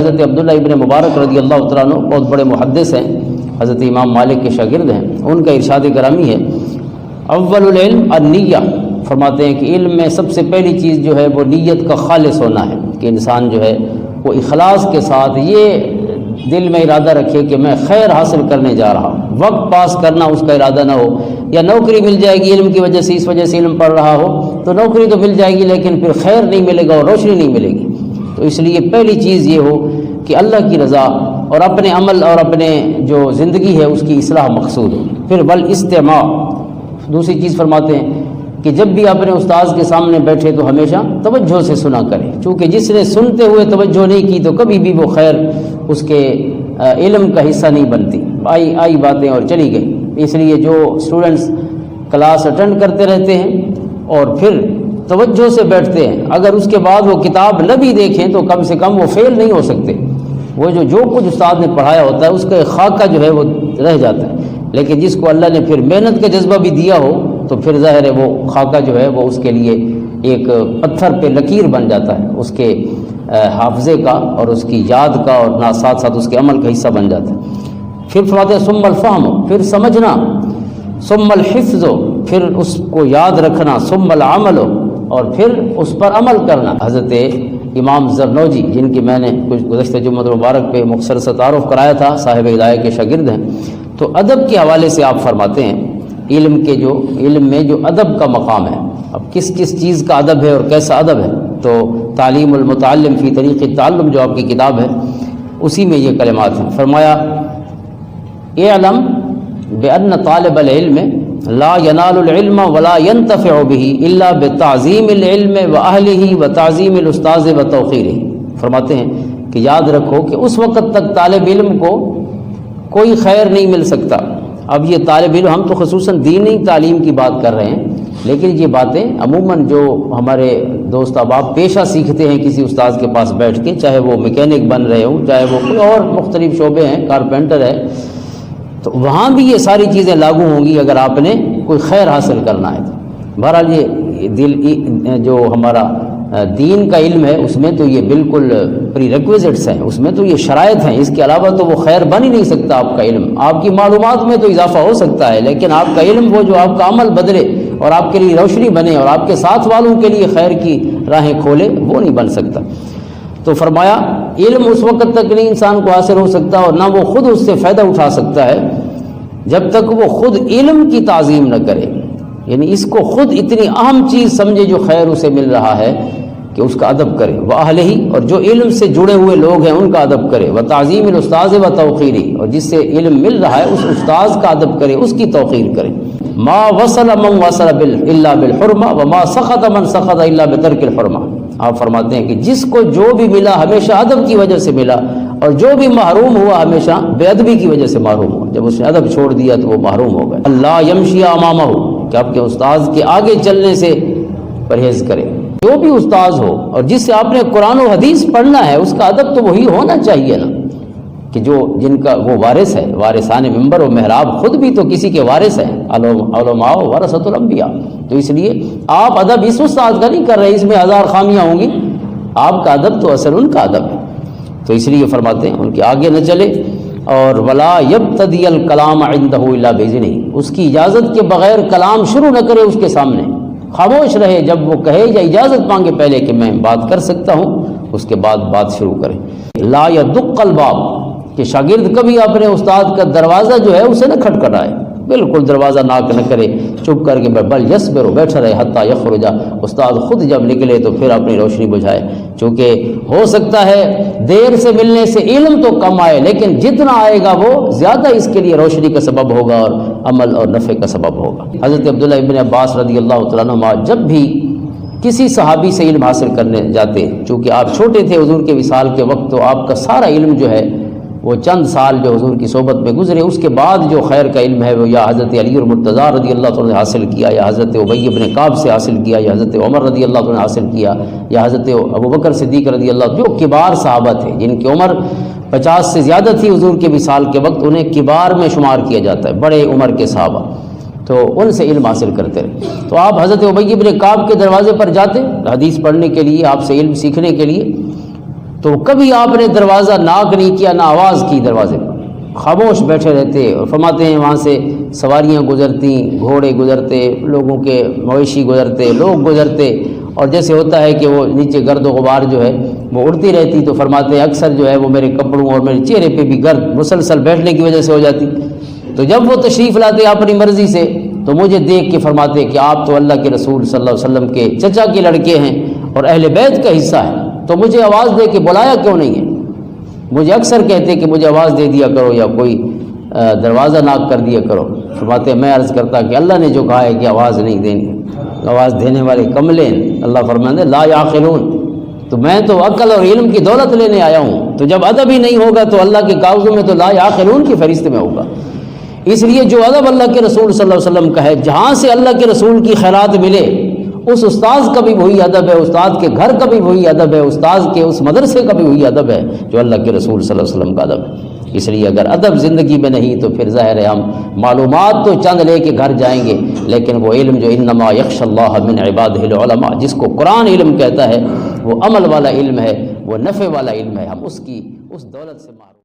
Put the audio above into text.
حضرت عبداللہ ابن مبارک رضی اللہ تعالیٰ عنہ بہت بڑے محدث ہیں، حضرت امام مالک کے شاگرد ہیں، ان کا ارشاد گرامی ہے اول العلم النیہ، فرماتے ہیں کہ علم میں سب سے پہلی چیز جو ہے وہ نیت کا خالص ہونا ہے، کہ انسان جو ہے وہ اخلاص کے ساتھ یہ دل میں ارادہ رکھے کہ میں خیر حاصل کرنے جا رہا ہوں، وقت پاس کرنا اس کا ارادہ نہ ہو، یا نوکری مل جائے گی علم کی وجہ سے، اس وجہ سے علم پڑھ رہا ہو تو نوکری تو مل جائے گی لیکن پھر خیر نہیں ملے گا اور روشنی نہیں ملے گی۔ تو اس لیے پہلی چیز یہ ہو کہ اللہ کی رضا اور اپنے عمل اور اپنے جو زندگی ہے اس کی اصلاح مقصود ہو۔ پھر والاستماع، دوسری چیز فرماتے ہیں کہ جب بھی اپنے استاذ کے سامنے بیٹھے تو ہمیشہ توجہ سے سنا کرے، چونکہ جس نے سنتے ہوئے توجہ نہیں کی تو کبھی بھی وہ خیر اس کے علم کا حصہ نہیں بنتی، آئی باتیں اور چلی گئی۔ اس لیے جو اسٹوڈنٹس کلاس اٹینڈ کرتے رہتے ہیں اور پھر توجہ سے بیٹھتے ہیں، اگر اس کے بعد وہ کتاب نہ بھی دیکھیں تو کم سے کم وہ فیل نہیں ہو سکتے، وہ جو کچھ استاد نے پڑھایا ہوتا ہے اس کا ایک خاکہ جو ہے وہ رہ جاتا ہے، لیکن جس کو اللہ نے پھر محنت کا جذبہ بھی دیا ہو تو پھر ظاہر ہے وہ خاکہ جو ہے وہ اس کے لیے ایک پتھر پہ لکیر بن جاتا ہے، اس کے حافظے کا اور اس کی یاد کا، اور ساتھ ساتھ اس کے عمل کا حصہ بن جاتا ہے۔ پھر فرماتے ہیں ثم الفہم، پھر سمجھنا، ثم الحفظ، پھر اس کو یاد رکھنا، ثم العمل، اور پھر اس پر عمل کرنا۔ حضرت امام زرنوجی جن کی میں نے کچھ گزشتہ جمعہ مبارک پہ مختصر سا تعارف کرایا تھا، صاحب ہدایہ کے شاگرد ہیں، تو ادب کے حوالے سے آپ فرماتے ہیں علم میں جو ادب کا مقام ہے، اب کس چیز کا ادب ہے اور کیسا ادب ہے، تو تعلیم المتعلم فی طریق التعلم جو آپ کی کتاب ہے اسی میں یہ کلمات ہیں۔ فرمایا اعلم بان طالب العلم لا ینال العلم ولا ينتفع به الا بتعظیم العلم واہلہ وتعظیم الاستاذ وتوقیرہ، فرماتے ہیں کہ یاد رکھو کہ اس وقت تک طالب علم کو کوئی خیر نہیں مل سکتا۔ اب یہ طالب علم، ہم تو خصوصاً دینی تعلیم کی بات کر رہے ہیں، لیکن یہ باتیں عموماً جو ہمارے دوست احباب پیشہ سیکھتے ہیں کسی استاذ کے پاس بیٹھ کے، چاہے وہ میکینک بن رہے ہوں، چاہے وہ کوئی اور مختلف شعبے ہیں، کارپینٹر ہے، تو وہاں بھی یہ ساری چیزیں لاگو ہوں گی اگر آپ نے کوئی خیر حاصل کرنا ہے تو۔ بہرحال یہ جو ہمارا دین کا علم ہے اس میں تو یہ بالکل پری ریکویزٹس ہیں، اس میں تو یہ شرائط ہیں، اس کے علاوہ تو وہ خیر بن ہی نہیں سکتا آپ کا علم۔ آپ کی معلومات میں تو اضافہ ہو سکتا ہے لیکن آپ کا علم، وہ جو آپ کا عمل بدلے اور آپ کے لیے روشنی بنے اور آپ کے ساتھ والوں کے لیے خیر کی راہیں کھولے، وہ نہیں بن سکتا۔ تو فرمایا علم اس وقت تک نہیں انسان کو حاصل ہو سکتا اور نہ وہ خود اس سے فائدہ اٹھا سکتا ہے جب تک وہ خود علم کی تعظیم نہ کرے، یعنی اس کو خود اتنی اہم چیز سمجھے جو خیر اسے مل رہا ہے کہ اس کا ادب کرے، وَأَهْلِهِ، اور جو علم سے جڑے ہوئے لوگ ہیں ان کا ادب کرے، وَتَعْظِيمِ الْأُسْتَاذِ وَتَوْقِيرِهِ، اور جس سے علم مل رہا ہے اس استاذ کا ادب کرے، اس کی توقیر کرے۔ ما وصل من وصل الا بالحرمہ وما سقط من سقط الا بترک الحرمہ، آپ فرماتے ہیں کہ جس کو جو بھی ملا ہمیشہ ادب کی وجہ سے ملا، اور جو بھی محروم ہوا ہمیشہ بے ادبی کی وجہ سے محروم ہوا، جب اس نے ادب چھوڑ دیا تو وہ محروم ہو گئے۔ اللہ یمشی امامہ، کہ آپ کے استاذ کے آگے چلنے سے پرہیز کرے، جو بھی استاذ ہو اور جس سے آپ نے قرآن و حدیث پڑھنا ہے اس کا ادب تو وہی ہونا چاہیے نا، کہ جن کا وہ وارث ہے، وارثان منبر و محراب خود بھی تو کسی کے وارث ہیں، علماء ورثۃ الانبیاء، تو اس لیے آپ ادب اس استاذ کا نہیں کر رہے، اس میں ہزار خامیاں ہوں گی، آپ کا ادب تو اصل ان کا ادب ہے، تو اس لیے فرماتے ہیں ان کے آگے نہ چلے، اور ولا یبتدی الکلام عنده الا باذنہ، اس کی اجازت کے بغیر کلام شروع نہ کرے اس کے سامنے، خاموش رہے، جب وہ کہے یا اجازت مانگے پہلے کہ میں بات کر سکتا ہوں اس کے بعد بات شروع کرے۔ لا یدق الباب، کہ شاگرد کبھی اپنے استاد کا دروازہ جو ہے اسے نہ کھٹکھٹائے، بالکل دروازہ ناک نہ کرے، چپ کر کے بل یصبر، بیٹھا رہے حتی یخرج، استاد خود جب نکلے تو پھر اپنی روشنی بجھائے، چونکہ ہو سکتا ہے دیر سے ملنے سے علم تو کم آئے لیکن جتنا آئے گا وہ زیادہ اس کے لیے روشنی کا سبب ہوگا اور عمل اور نفع کا سبب ہوگا۔ حضرت عبداللہ ابن عباس رضی اللہ تعالیٰ عنہ جب بھی کسی صحابی سے علم حاصل کرنے جاتے، چونکہ آپ چھوٹے تھے حضور کے وصال کے وقت، تو آپ کا سارا علم جو ہے وہ چند سال جو حضور کی صحبت میں گزرے، اس کے بعد جو خیر کا علم ہے وہ یا حضرت علی المرتضیٰ رضی اللہ تعالیٰ نے حاصل کیا، یا حضرت ابی بن کعب سے حاصل کیا، یا حضرت عمر رضی اللہ تعالیٰ نے حاصل کیا، یا حضرت ابوبکر صدیق رضی اللہ، جو کبار صحابہ تھے جن کی عمر 50 سے زیادہ تھی حضور کے وصال کے وقت، انہیں کبار میں شمار کیا جاتا ہے، بڑے عمر کے صحابہ، تو ان سے علم حاصل کرتے رہے۔ تو آپ حضرت ابی بن کعب کے دروازے پر جاتے حدیث پڑھنے کے لیے، آپ سے علم سیکھنے کے لیے، تو کبھی آپ نے دروازہ ناک نہیں کیا، نہ آواز کی دروازے پر، خاموش بیٹھے رہتے، اور فرماتے ہیں وہاں سے سواریاں گزرتی، گھوڑے گزرتے، لوگوں کے مویشی گزرتے، لوگ گزرتے، اور جیسے ہوتا ہے کہ وہ نیچے گرد و غبار جو ہے وہ اڑتی رہتی، تو فرماتے ہیں اکثر جو ہے وہ میرے کپڑوں اور میرے چہرے پہ بھی گرد مسلسل بیٹھنے کی وجہ سے ہو جاتی۔ تو جب وہ تشریف لاتے اپنی مرضی سے تو مجھے دیکھ کے فرماتے کہ آپ تو اللہ کے رسول صلی اللہ علیہ وسلم کے چچا کے لڑکے ہیں اور اہل بیت کا حصہ ہے، تو مجھے آواز دے کے بلایا کیوں نہیں ہے؟ مجھے اکثر کہتے کہ مجھے آواز دے دیا کرو یا کوئی دروازہ ناک کر دیا کرو۔ فرماتے ہیں میں عرض کرتا کہ اللہ نے جو کہا ہے کہ آواز نہیں دینی، آواز دینے والے کملے ہیں۔ اللہ فرماتے لا یعقلون، تو میں تو عقل اور علم کی دولت لینے آیا ہوں، تو جب ادب ہی نہیں ہوگا تو اللہ کے کاغذوں میں تو لا یعقلون کی فہرست میں ہوگا۔ اس لیے جو ادب اللہ کے رسول صلی اللہ علیہ وسلم کا ہے، جہاں سے اللہ کے رسول کی خیرات ملے، اس استاذ کا بھی وہی ادب ہے، استاد کے گھر کا بھی وہی ادب ہے، استاذ کے اس مدرسے کا بھی وہی ادب ہے جو اللہ کے رسول صلی اللہ علیہ وسلم کا ادب ہے۔ اس لیے اگر ادب زندگی میں نہیں تو پھر ظاہر ہے ہم معلومات تو چند لے کے گھر جائیں گے، لیکن وہ علم جو انما یخشی اللہ من عبادہ العلماء، جس کو قرآن علم کہتا ہے، وہ عمل والا علم ہے، وہ نفع والا علم ہے، ہم اس دولت سے